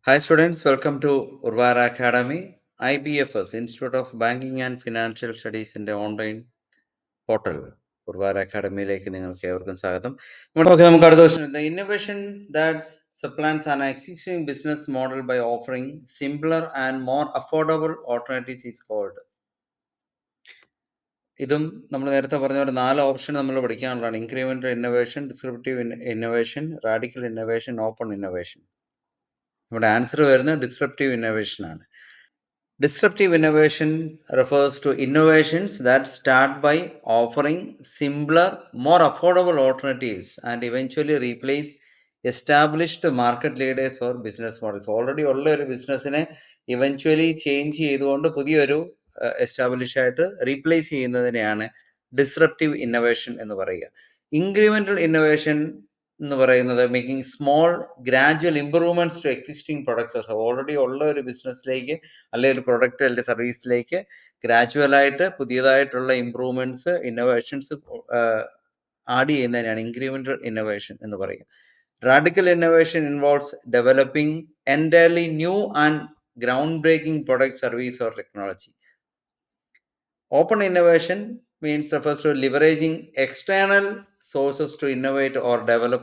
Hi students, welcome to Urvara Academy, IBFS, Institute of Banking and Financial Studies in the online portal. Urvara അക്കാഡമിയിലേക്ക് നിങ്ങൾക്ക് ഏവർക്കും സ്വാഗതം. നമുക്ക് അടുത്ത question. The innovation that supplants an existing business model by offering simpler and more affordable alternatives is called. ഇതും നമ്മൾ നേരത്തെ പറഞ്ഞ പോലെ 4 ഓപ്ഷൻ നമ്മൾ പഠിക്കാനുള്ളതാണ്. Incremental innovation, disruptive innovation, radical innovation, open innovation. നമ്മുടെ ആൻസർ വരുന്നത് ഡിസ്റപ്റ്റീവ് ഇന്നോവേഷൻ ആണ്. Disruptive innovation refers to innovations that start by offering simpler, more affordable alternatives and eventually replace established market leaders or business models. Already ഉള്ള ഒരു ബിസിനസ്സിനെ eventually change ചെയ്തുകൊണ്ട് പുതിയൊരു establish ആയിട്ട് replace ചെയ്യുന്നതിനെയാണ് disruptive innovation എന്ന് പറയുക. Incremental innovation എന്ന് പറയുന്നത് making small gradual improvements to existing products. Already ഉള്ള ഒരു ബിസിനസ്സിലേക്ക് അല്ലെങ്കിൽ ഒരു പ്രൊഡക്റ്റ് അല്ലെങ്കിൽ സർവീസിലേക്ക് ഗ്രാജുവലായിട്ട് പുതിയതായിട്ടുള്ള ഇംപ്രൂവ്മെന്റ്സ് ഇന്നോവേഷൻസ് ആഡ് ചെയ്യുന്നതിനാണ് ഇൻക്രിമെന്റൽ ഇന്നോവേഷൻ എന്ന് പറയുക. Radical innovation involves developing entirely new and ground breaking product, service or technology. Open innovation refers to leveraging external sources to innovate or develop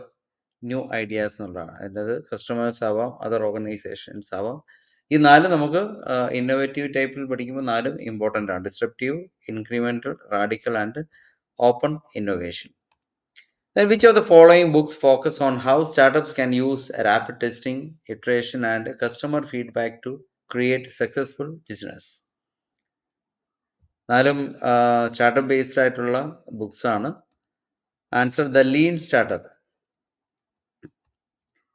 new ideas എന്നുള്ളതാണ്. അതായത് customers ആവാം, other organisations ആവാം. ഈ 4 നമുക്ക് innovative ടൈപ്പിൽ പഠിക്കുമ്പോൾ 4 ഇമ്പോർട്ടൻ്റ് ആണ്. Disruptive, incremental, radical and open innovation. Then which of the following books focus on how startups can use rapid testing, iteration and customer feedback to create successful business? 4 startup based ആയിട്ടുള്ള books ആണ്. Answer the lean startup.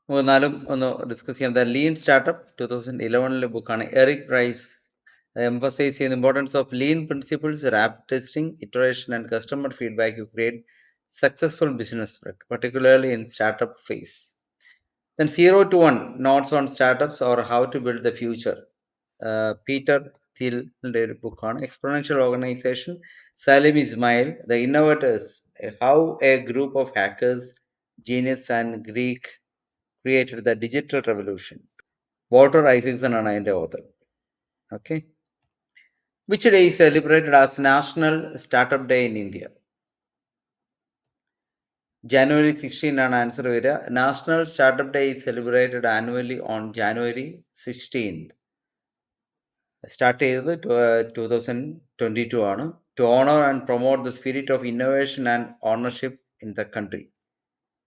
നമുക്ക് 4 ഒന്ന് discuss ചെയ്യാം. The lean startup 2011 ബുക്കാണ്. Eric Ries emphasize the importance of lean principles, rapid testing, iteration and customer feedback to create successful business, particularly in startup phase. Then 0 to 1 notes on startups or how to build the future. Peter thielന്റെ ഒരു ബുക്കാണ്. Exponential organization, Salim Ismail. The innovators, how a group of hackers, genius and greek created the digital revolution. Walter Isaacson ആണ് അതിന്റെ author. Okay. Which day is celebrated as national startup day in India? January 16 ആണ് answer വരിക. National startup day is celebrated annually on January 16th. Start ചെയ്തത് 2022 ആണ്. To honour and promote the spirit of innovation and ownership in the country.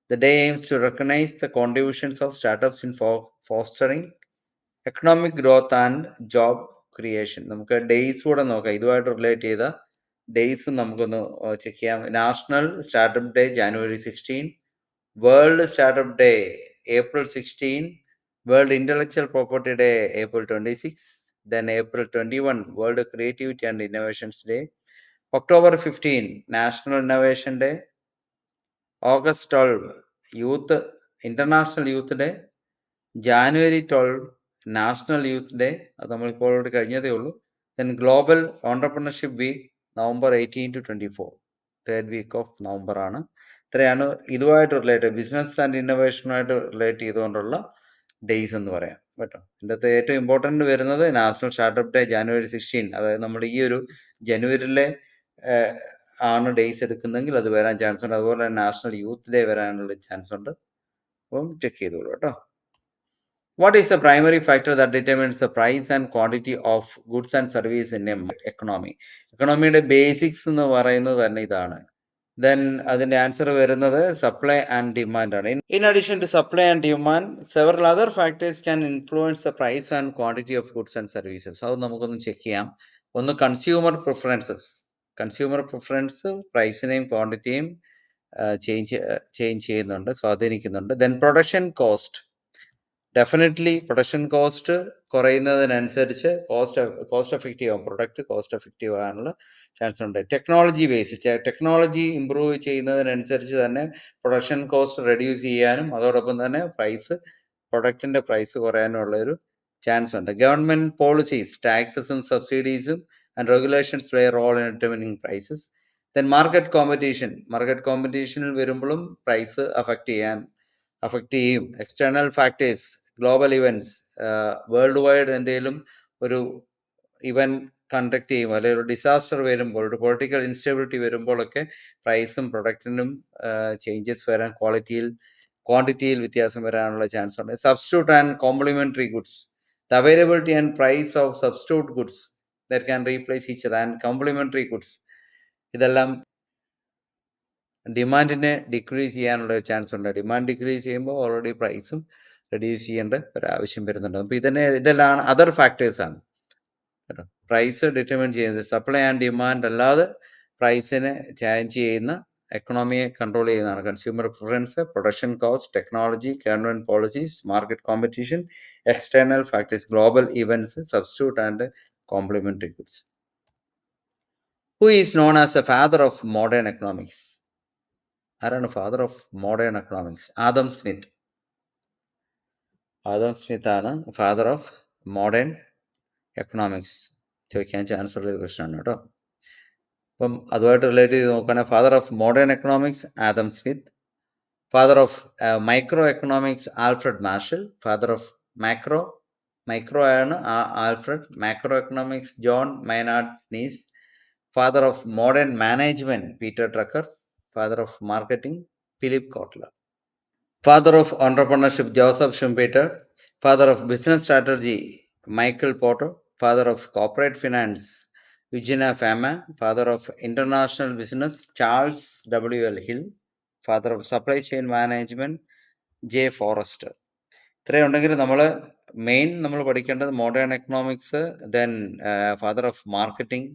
The day aims to recognise the contributions of startups in fostering economic growth and job creation. നമുക്ക് days കൂടെ നോക്കാം. ഇതുമായിട്ട് relate ചെയ്ത ഡേയ്സും നമുക്കൊന്ന് check ചെയ്യാം. National startup day January 16, world startup day April 16, world intellectual property day April 26, then April 21 World Creativity and Innovations Day, October 15 National Innovation Day, August 12 Youth International Youth Day, January 12 National Youth Day, അത് നമ്മളിപ്പോൾ already കഴിഞ്ഞതേ ഉള്ളൂ. then Global Entrepreneurship Week November 18 to 24, third week of November ആണ്. ഇത്രയാണ് ഇതുമായിട്ട് related business and ഇന്നോവേഷനുമായിട്ട് relate ചെയ്തുകൊണ്ടുള്ള days എന്ന് പറയാം കേട്ടോ. ഇതിൻ്റെ അകത്ത് ഏറ്റവും ഇമ്പോർട്ടൻ്റ് വരുന്നത് നാഷണൽ സ്റ്റാർട്ടപ്പ് ഡേ January 16, അതായത് നമ്മൾ ഈ ഒരു ജനുവരിയിലെ ആണ് ഡേയ്സ് എടുക്കുന്നതെങ്കിൽ അത് വരാൻ ചാൻസ് ഉണ്ട്. അതുപോലെ തന്നെ നാഷണൽ യൂത്ത് ഡേ വരാനുള്ള ചാൻസ് ഉണ്ട്. അപ്പം ചെക്ക് ചെയ്തോളൂ കേട്ടോ. What is the primary factor that determines the price and quantity of goods and service in a economy? എക്കണോമിയുടെ ബേസിക്സ് എന്ന് പറയുന്നത് തന്നെ ഇതാണ്. Then അതിന്റെ ആൻസർ വരുന്നത് സപ്ലൈ ആൻഡ് ഡിമാൻഡ് ആണ്. In addition to supply and demand, several other factors can influence the price and quantity of goods and services. അത് നമുക്കൊന്ന് ചെക്ക് ചെയ്യാം. ഒന്ന് കൺസ്യൂമർ പ്രിഫറൻസസ്. കൺസ്യൂമർ പ്രിഫറൻസ് പ്രൈസിനെയും ക്വാണ്ടിറ്റിയും ചേഞ്ച് ചെയ്യുന്നുണ്ട്, സ്വാധീനിക്കുന്നുണ്ട്. Then production cost. Definitely production cost കുറയുന്നതിനനുസരിച്ച് cost effective ആവും. പ്രൊഡക്റ്റ് കോസ്റ്റ് എഫക്റ്റീവ് ആകാനുള്ള ചാൻസ് ഉണ്ട്. ടെക്നോളജി ബേസ്, ടെക്നോളജി ഇമ്പ്രൂവ് ചെയ്യുന്നതിനനുസരിച്ച് തന്നെ പ്രൊഡക്ഷൻ കോസ്റ്റ് റെഡ്യൂസ് ചെയ്യാനും അതോടൊപ്പം തന്നെ പ്രൊഡക്റ്റിന്റെ പ്രൈസ് കുറയാനുള്ള ഒരു ചാൻസ് ഉണ്ട്. ഗവൺമെന്റ് പോളിസീസ്, ടാക്സസും സബ്സിഡീസും and regulations play role in determining prices. Then market കോമ്പറ്റീഷനിൽ വരുമ്പോഴും പ്രൈസ് അഫക്റ്റ് ചെയ്യും. External factors, global events world wide എന്തെങ്കിലും ഒരു ഇവന്റ് കണ്ടക്ട് ചെയ്യുമ്പോൾ അല്ലെങ്കിൽ ഒരു ഡിസാസ്റ്റർ വരുമ്പോൾ ഒരു പൊളിറ്റിക്കൽ ഇൻസ്റ്റബിലിറ്റി വരുമ്പോഴൊക്കെ പ്രൈസും പ്രൊഡക്റ്റിനും ചേഞ്ചസ് വരാൻ ക്വാണ്ടിറ്റിയിൽ വ്യത്യാസം വരാനുള്ള ചാൻസ് ഉണ്ട്. Substitute and complementary goods, the availability and price of substitute goods that can replace each other and complementary goods, ഇതെല്ലാം ഡിമാൻഡിനെ ഡിക്രീസ് ചെയ്യാനുള്ള ഒരു ചാൻസ് ഉണ്ട്. ഡിമാൻഡ് ഡിക്രീസ് ചെയ്യുമ്പോൾ ഓൾറെഡി പ്രൈസും റെഡ്യൂസ് ചെയ്യേണ്ട ഒരു ആവശ്യം വരുന്നുണ്ട്. അപ്പോൾ ഇതെല്ലാം അതർ ഫാക്ടേഴ്സ് ആണ് കേട്ടോ. പ്രൈസ് ഡിറ്റർമിൻ ചെയ്യുന്നത് സപ്ലൈ ആൻഡ് ഡിമാൻഡ് അല്ലാതെ പ്രൈസിനെ ചേഞ്ച് ചെയ്യുന്ന എക്കണോമിയെ കൺട്രോൾ ചെയ്യുന്നതാണ് consumer preference, production cost, technology, government policies, market competition, external factors, global events, substitute and complementary goods. Who is known as a father of modern economics? ആരാണ് father of modern economics? Adam Smith. Adam Smith ആണ് father of modern economics. ചോദിക്കാൻ chance ഉള്ള ഒരു question ആണ് കേട്ടോ. അപ്പം അതുമായിട്ട് relate ചെയ്ത് നോക്കുകയാണെങ്കിൽ father of modern economics Adam Smith, father of micro economics Alfred Marshall, father of micro ആണ് Alfred, macro economics John Maynard Keynes, father of modern management Peter Drucker, father of marketing Philip Kotler, father of entrepreneurship Joseph Schumpeter, father of business strategy Michael Porter, father of corporate finance Eugenia Fama, father of international business Charles W.L. Hill, father of supply chain management J. Forrester. ഇത്രയുണ്ടെങ്കിൽ നമ്മൾ നമ്മൾ പഠിക്കേണ്ടത് modern economics, then father of marketing,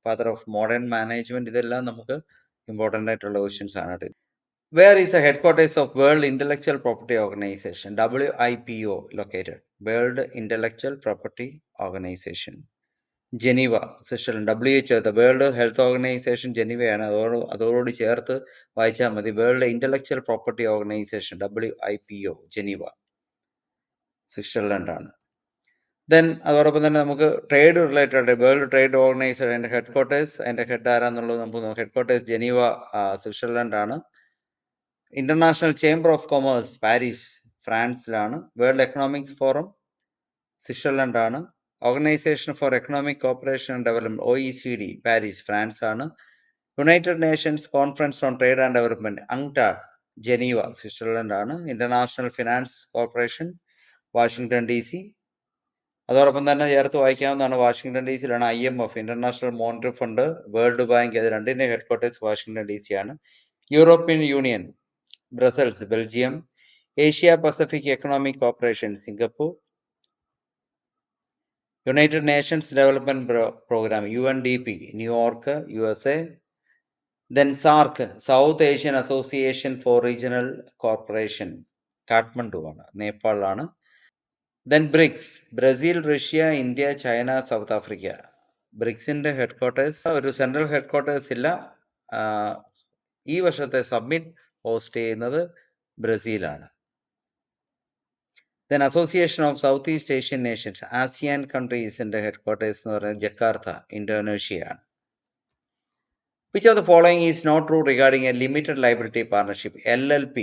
father of modern management, ഇതെല്ലാം നമുക്ക് important ആയിട്ടുള്ള questions ആണ്. Where is the headquarters of World Intellectual Property Organization, WIPO, located? World Intellectual Property Organization, Geneva, Switzerland. WHO, the World Health Organization, Geneva ആണ്. അതോടുകൂടി ചേർത്ത് വായിച്ചാൽ മതി. World intellectual Property Organization WIPO, Geneva, Switzerland ആണ്. Then അതോടൊപ്പം തന്നെ നമുക്ക് trade related World Trade Organization, അതിന്റെ ഹെഡ്ക്വാർട്ടേഴ്സ്, അതിന്റെ ഹെഡ് ആരാന്നുള്ളത് നമുക്ക് നോക്കാം. ഹെഡ്ക്വാർട്ടേഴ്സ് ജനീവ, സ്വിറ്റ്സർലൻഡ് ആണ്. International Chamber of Commerce Paris, ഫ്രാൻസിലാണ്. വേൾഡ് എക്കണോമിക്സ് ഫോറം സ്വിറ്റ്സർലൻഡ് ആണ്. Organization for Economic Cooperation and Development OECD, Paris, France ആണ്. United Nations Conference on Trade and Development UNCTAD, Geneva, Switzerland ആണ്. International Finance Corporation Washington DC. അതോടൊപ്പം തന്നെ ചേർത്ത് വായിക്കാവുന്നതാണ്, Washington DCയിലാണ് IMF, International Monetary Fund, World Bank, ഇത് രണ്ടിന്റെ headquarters Washington DC ആണ്. European Union Brussels, Belgium. Asia Pacific Economic Corporation Singapore. United Nations Development Programme UNDP, New York, USA. Then SAARC, South Asian Association for Regional Corporation, Kathmandu ആണ്, നേപ്പാളിലാണ്. Then BRICS, Brazil, Russia, India, China, South Africa. ബ്രിക്സിന്റെ headquarters, ഒരു central headquarters ഇല്ല. ഈ വർഷത്തെ summit host ചെയ്യുന്നത് ബ്രസീലാണ്. Then Association of South East Asian Nations, ASEAN കൺട്രീസിന്റെ ഹെഡ്ക്വാർട്ടേഴ്സ് എന്ന് പറയുന്നത് ജക്കാർത്ത, ഇന്തോനേഷ്യയാണ്. Which of the following is not true regarding a limited liability partnership, LLP?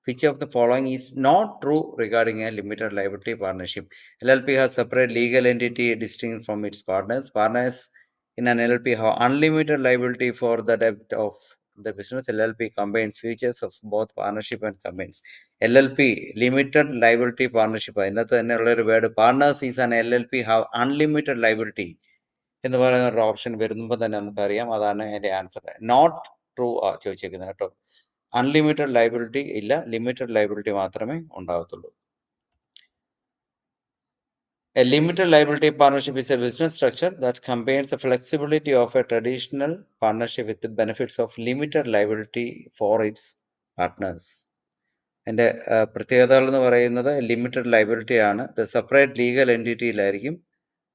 Which of the following is not true regarding a limited liability partnership? LLP has separate legal entity distinct from its partners. Partners in an LLP have unlimited liability for the debt of the business. LLP combines features of both partnership and combines. LLP, limited liability partnership. അതിനകത്ത് തന്നെയുള്ള ഒരു word partners is an LLP have unlimited liability എന്ന് പറയുന്ന ഒരു option വരുമ്പോൾ തന്നെ നമുക്കറിയാം അതാണ് അതിന്റെ ആൻസർ. നോട്ട് ട്രൂ ചോദിച്ചേക്കുന്നത് കേട്ടോ. അൺലിമിറ്റഡ് ലയബിലിറ്റി ഇല്ല, ലിമിറ്റഡ് ലയബിലിറ്റി മാത്രമേ ഉണ്ടാകത്തുള്ളൂ. A limited liability partnership is a business structure that combines the flexibility of a traditional partnership with the benefits of limited liability for its partners. അതിന്റെ പ്രത്യേകതകൾ എന്ന് പറയുന്നത് limited liability ആണ്. Separate legal എൻറ്റിറ്റിയിലായിരിക്കും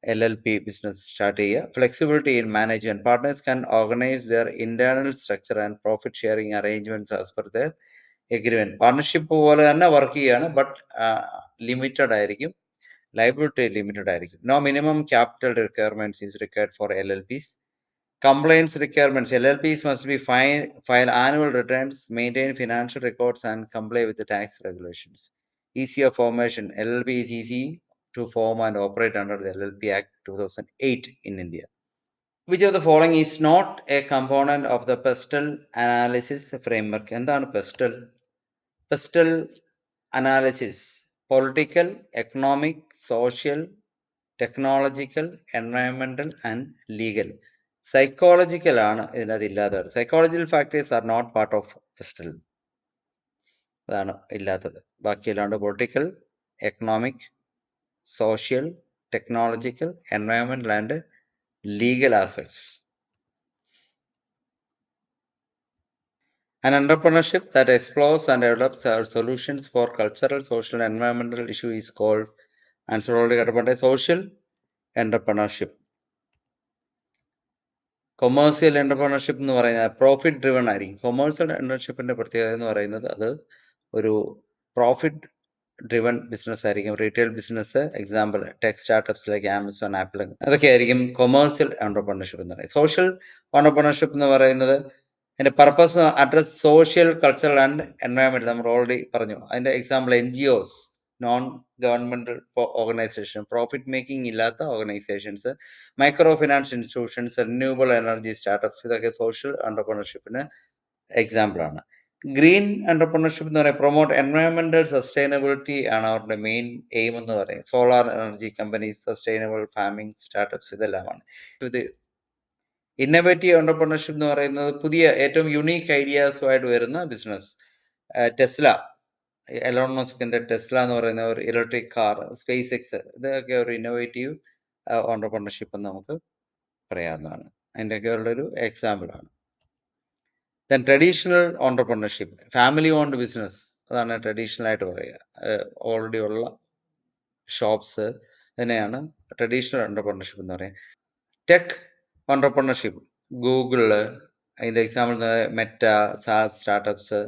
LLP business start ചെയ്യുക. Flexibility in management, partners can organize their internal structure and profit sharing arrangements as per their agreement. Partnership പോലെ തന്നെ work ചെയ്യാണ്, ബട്ട് ലിമിറ്റഡ് ആയിരിക്കും, ലയബിലിറ്റി ലിമിറ്റഡ് ആയിരിക്കും. No minimum capital requirements is required for LLPs. Compliance requirements, LLPs must be file annual returns, maintain financial records and comply with the tax regulations. easier formation. LLP is easy to form and operate under the LLP Act 2008 in India. Which of the following is not a component of the pestle analysis framework? എന്താണ് pestle? Pestle analysis political, economic, social, technological, environmental and legal. Psychological ആണ് ഇതിനകത്ത് ഇല്ലാത്തത്. Psychological factors are not part of pestle. അതാണ് ഇല്ലാത്തത്. ബാക്കിയെല്ലാം political, economic, social, technological, environmental and legal aspects. An entrepreneurship that explores and develops solutions for cultural, social, and environmental issue is called answer already കേട്ടപ്പോട്ടെ social entrepreneurship. Commercial entrepreneurship എന്ന് പറയുന്നത് profit driven ആയിരിക്കും. Commercial എന്റർപ്രണർഷിപ്പിന്റെ പ്രത്യേകത എന്ന് പറയുന്നത് അത് ഒരു profit driven business ആയിരിക്കും. Retail business, example tech startups like Amazon, apple, അതൊക്കെ ആയിരിക്കും കൊമേഴ്സ്യൽ എന്റർപ്രണർഷിപ്പ് എന്ന് പറയുന്നത്. സോഷ്യൽ എന്റർപ്രണർഷിപ്പ് എന്ന് പറയുന്നത് അതിന്റെ purpose address social, cultural and എൻവയോൺമെന്റൽ. നമ്മൾ ഓൾറെഡി പറഞ്ഞു. അതിന്റെ example NGOs, non governmental organization, profit making ഇല്ലാത്ത organizations, micro finance institutions, renewable energy startups, ഇതൊക്കെ സോഷ്യൽ എന്റർപ്രണർഷിപ്പിന് എക്സാമ്പിൾ ആണ്. ഗ്രീൻ എന്റർപ്രണർഷിപ്പ് എന്ന് പറയുന്നത് പ്രൊമോട്ട് എൻവയോൺമെന്റൽ സസ്റ്റൈനബിലിറ്റി ആണ് അവരുടെ മെയിൻ എയിം എന്ന് പറയുന്നത്. Solar energy companies, sustainable farming startups, ഇതെല്ലാമാണ്. ഇത് ഇന്നോവേറ്റീവ് എന്റർപ്രണർഷിപ്പ് എന്ന് പറയുന്നത് പുതിയ ഏറ്റവും യുണീക്ക് ഐഡിയാസുമായിട്ട് വരുന്ന ബിസിനസ്. ടെസ്ല, എലോൺ മസ്കിന്റെ ടെസ്ല എന്ന് പറയുന്ന ഒരു ഇലക്ട്രിക് കാർ, സ്പേസ് എക്സ്, ഇതൊക്കെ ഒരു ഇന്നോവേറ്റീവ് എന്റർപ്രണർഷിപ്പ് എന്ന് നമുക്ക് പറയാവുന്നതാണ്. അതിൻ്റെയൊക്കെ ഉള്ളൊരു എക്സാമ്പിൾ ആണ്. Then traditional entrepreneurship, family owned business, അതാണ് ട്രഡീഷണൽ ആയിട്ട് പറയുക. ഓൾറെഡി ഉള്ള ഷോപ്സ് തന്നെയാണ് ട്രഡീഷണൽ ഓണ്ടർപ്രണർഷിപ്പ് എന്ന് പറയുന്നത്. ടെക് ഓണ്ടർപ്രണർഷിപ്പ്, ഗൂഗിള്, അതിൻ്റെ എക്സാമ്പിൾ മെറ്റ, സാസ് സ്റ്റാർട്ടപ്സ്,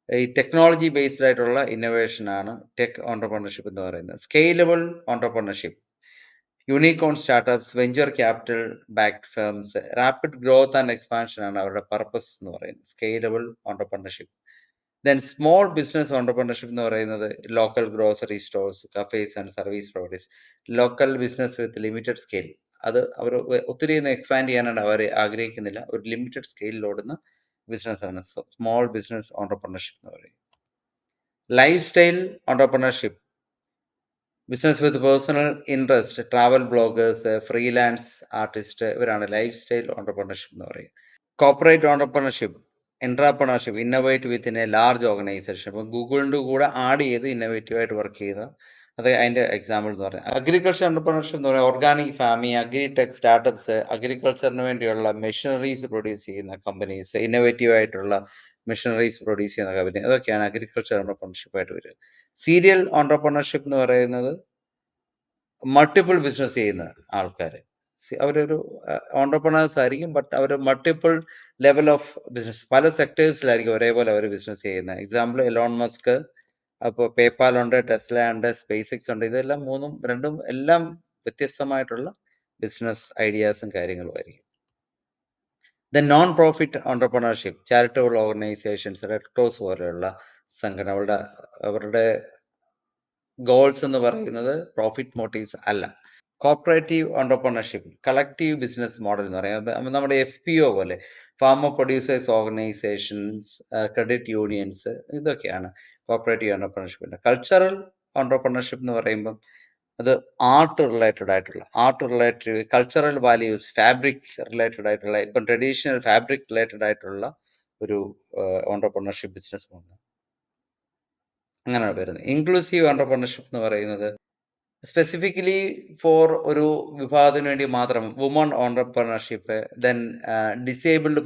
ഈ ടെക്നോളജി ബേസ്ഡ് ആയിട്ടുള്ള ഇന്നോവേഷൻ ആണ് ടെക് ഓണ്ടർപ്രണർഷിപ്പ് എന്ന് പറയുന്നത്. Scalable entrepreneurship, unicorn startups, venture capital backed firms, rapid growth and expansion ആണ് അവരുടെ പർപ്പസ് എന്ന് പറയുന്നത്. Scalable entrepreneurship. Then small business entrepreneurship എന്ന് പറയുന്നത് local grocery stores, cafes and service providers. Local business with limited scale, അത് അവർ ഒത്തിരി ഒന്നും എക്സ്പാൻഡ് ചെയ്യാനാണ് അവർ ആഗ്രഹിക്കുന്നില്ല. ഒരു ലിമിറ്റഡ് സ്കെയിലിൽ ഓടുന്ന ബിസിനസ് ആണ് സ്മോൾ ബിസിനസ് ഓണ്ടർപ്രണർഷിപ്പ് എന്ന് പറയുന്നത്. Lifestyle entrepreneurship, business with personal interest, travel bloggers, freelance artist, ഇവരാണ് ലൈഫ് സ്റ്റൈൽ ഓണ്ടർപ്രണർഷിപ്പ് എന്ന് പറയുന്നത്. Corporate entrepreneurship, intrapreneurship, innovate within a large organization. ഇപ്പം ഗൂഗിളിൻ്റെ കൂടെ ആഡ് ചെയ്ത് ഇന്നോവേറ്റീവ് ആയിട്ട് വർക്ക് ചെയ്ത, അത് അതിൻ്റെ എക്സാമ്പിൾ എന്ന് പറയുന്നത്. അഗ്രികൾച്ചർ എന്റർപ്രണർഷിപ്പ് എന്ന് പറയുന്നത് ഓർഗാനിക് ഫാമിംഗ്, അഗ്രിടെക് സ്റ്റാർട്ടപ്സ്, അഗ്രികൾച്ചറിന് വേണ്ടിയുള്ള മെഷീനറീസ് പ്രൊഡ്യൂസ് ചെയ്യുന്ന കമ്പനീസ്, ഇന്നോവേറ്റീവ് ആയിട്ടുള്ള മെഷീനറീസ് പ്രൊഡ്യൂസ് ചെയ്യുന്ന കമ്പനി, അതൊക്കെയാണ് അഗ്രികൾച്ചർ എന്റർപ്രണർഷിപ്പ് ആയിട്ട് വരിക. സീരിയൽ എന്റർപ്രണർഷിപ്പ് എന്ന് പറയുന്നത് മൾട്ടിപ്പിൾ ബിസിനസ് ചെയ്യുന്ന ആൾക്കാർ, അവരൊരു ഓണ്ടർപ്രണേഴ്സ് ആയിരിക്കും, ബട്ട് അവർ മൾട്ടിപ്പിൾ ലെവൽ ഓഫ് ബിസിനസ്, പല സെക്ടേഴ്സിലായിരിക്കും ഒരേപോലെ അവർ ബിസിനസ് ചെയ്യുന്നത്. എക്സാമ്പിൾ എലോൺ മസ്ക്, അപ്പോൾ പേപ്പാൽ ഉണ്ട്, ടെസ്ല ഉണ്ട്, സ്പേസ് എക്സ് ഉണ്ട്. ഇതെല്ലാം രണ്ടും എല്ലാം വ്യത്യസ്തമായിട്ടുള്ള ബിസിനസ് ഐഡിയാസും കാര്യങ്ങളും ആയിരിക്കും. Then non profit entrepreneurship, charitable organisations, Red Cross പോലെയുള്ള സംഘടന, അവരുടെ ഗോൾസ് എന്ന് പറയുന്നത് പ്രോഫിറ്റ് മോട്ടീവ്സ് അല്ല. Cooperative entrepreneurship, collective business model എന്ന് പറയുന്നത് നമ്മുടെ FPO പോലെ, farmer producers organisations, credit unions, ഇതൊക്കെയാണ് കോപ്പറേറ്റീവ് ഓണ്ടർപ്രണർഷിപ്പിൻ്റെ. കൾച്ചറൽ ഓണ്ടർപ്രണർഷിപ്പ് എന്ന് പറയുമ്പം അത് art related cultural values, fabric related ആയിട്ടുള്ള, ഇപ്പം ട്രഡീഷണൽ ഫാബ്രിക് റിലേറ്റഡ് ആയിട്ടുള്ള ഒരു ഓണ്ടർപ്രണർഷിപ്പ് ബിസിനസ് മോഡൽ, അങ്ങനെയാണ് വരുന്നത്. ഇൻക്ലൂസീവ് ഓണ്ടർപ്രണർഷിപ്പ് എന്ന് പറയുന്നത് സ്പെസിഫിക്കലി ഫോർ ഒരു വിഭാഗത്തിന് വേണ്ടി മാത്രം, വുമൺ ഓണ്ടർപ്രണർഷിപ്പ്, ദെൻ ഡിസേബിൾഡ്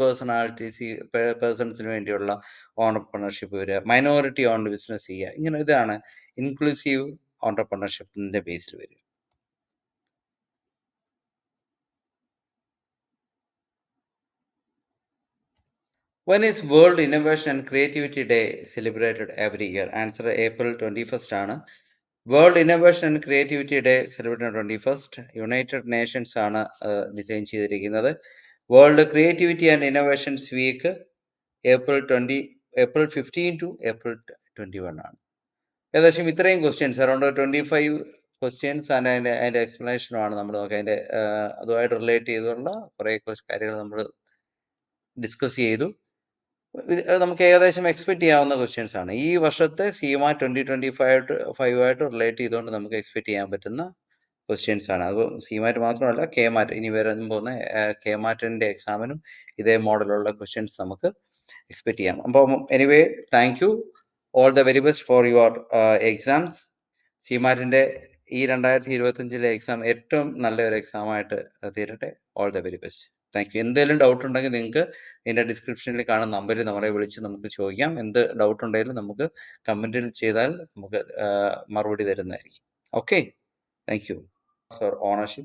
പേഴ്സൺസിന് വേണ്ടിയുള്ള ഓണ്ടർപ്രണർഷിപ്പ് വരിക, മൈനോറിറ്റി ഓൺഡ് ബിസിനസ് ചെയ്യുക, ഇങ്ങനെ ഇതാണ് ഇൻക്ലൂസീവ് ഓണ്ടർപ്രണർഷിപ്പിന്റെ ബേസിൽ വരിക. When is World Innovation and Creativity Day celebrated every year? Answer April 21st ആണ്. World innovation and creativity day celebrate 21st. United Nations ആണ് design ചെയ്തിരിക്കുന്നത്. World creativity and innovations week April 15 to April 21 ആണ്. ഏകദേശം ഇത്രയും questions around 25 questions അതിന്റെ എക്സ്പ്ലനേഷനുമാണ് നമ്മൾ നോക്കുക. അതിന്റെ അതുമായിട്ട് റിലേറ്റ് ചെയ്തുള്ള കുറെ കാര്യങ്ങൾ നമ്മൾ ഡിസ്കസ് ചെയ്തു. നമുക്ക് ഏകദേശം എക്സ്പെക്ട് ചെയ്യാവുന്ന ക്വസ്റ്റ്യൻസ് ആണ്. ഈ വർഷത്തെ CMAT 2025 ആയിട്ട് റിലേറ്റ് ചെയ്തുകൊണ്ട് നമുക്ക് എക്സ്പെക്ട് ചെയ്യാൻ പറ്റുന്ന ക്വസ്റ്റ്യൻസ് ആണ്. അത് CMAT മാത്രമല്ല, KMAT ഇനി വരാൻ പോകുന്ന KMATന്റെ എക്സാമിനും ഇതേ മോഡലുള്ള ക്വസ്റ്റ്യൻസ് നമുക്ക് എക്സ്പെക്ട് ചെയ്യാം. അപ്പം anyway, thank you. All the very best for your exams. CMATന്റെ ഈ 2025 എക്സാം ഏറ്റവും നല്ലൊരു എക്സാം ആയിട്ട് തീരട്ടെ. All the very best. Thank you. എന്തെങ്കിലും ഡൗട്ട് ഉണ്ടെങ്കിൽ നിങ്ങൾക്ക് ഇതിന്റെ ഡിസ്ക്രിപ്ഷനിൽ കാണുന്ന നമ്പറിൽ നമ്മളെ വിളിച്ച് നമുക്ക് ചോദിക്കാം. എന്ത് ഡൗട്ട് ഉണ്ടെങ്കിലും നമുക്ക് കമന്റിൽ ചെയ്താൽ നമുക്ക് മറുപടി തരുന്നതായിരിക്കും. Okay, thank you for ownership.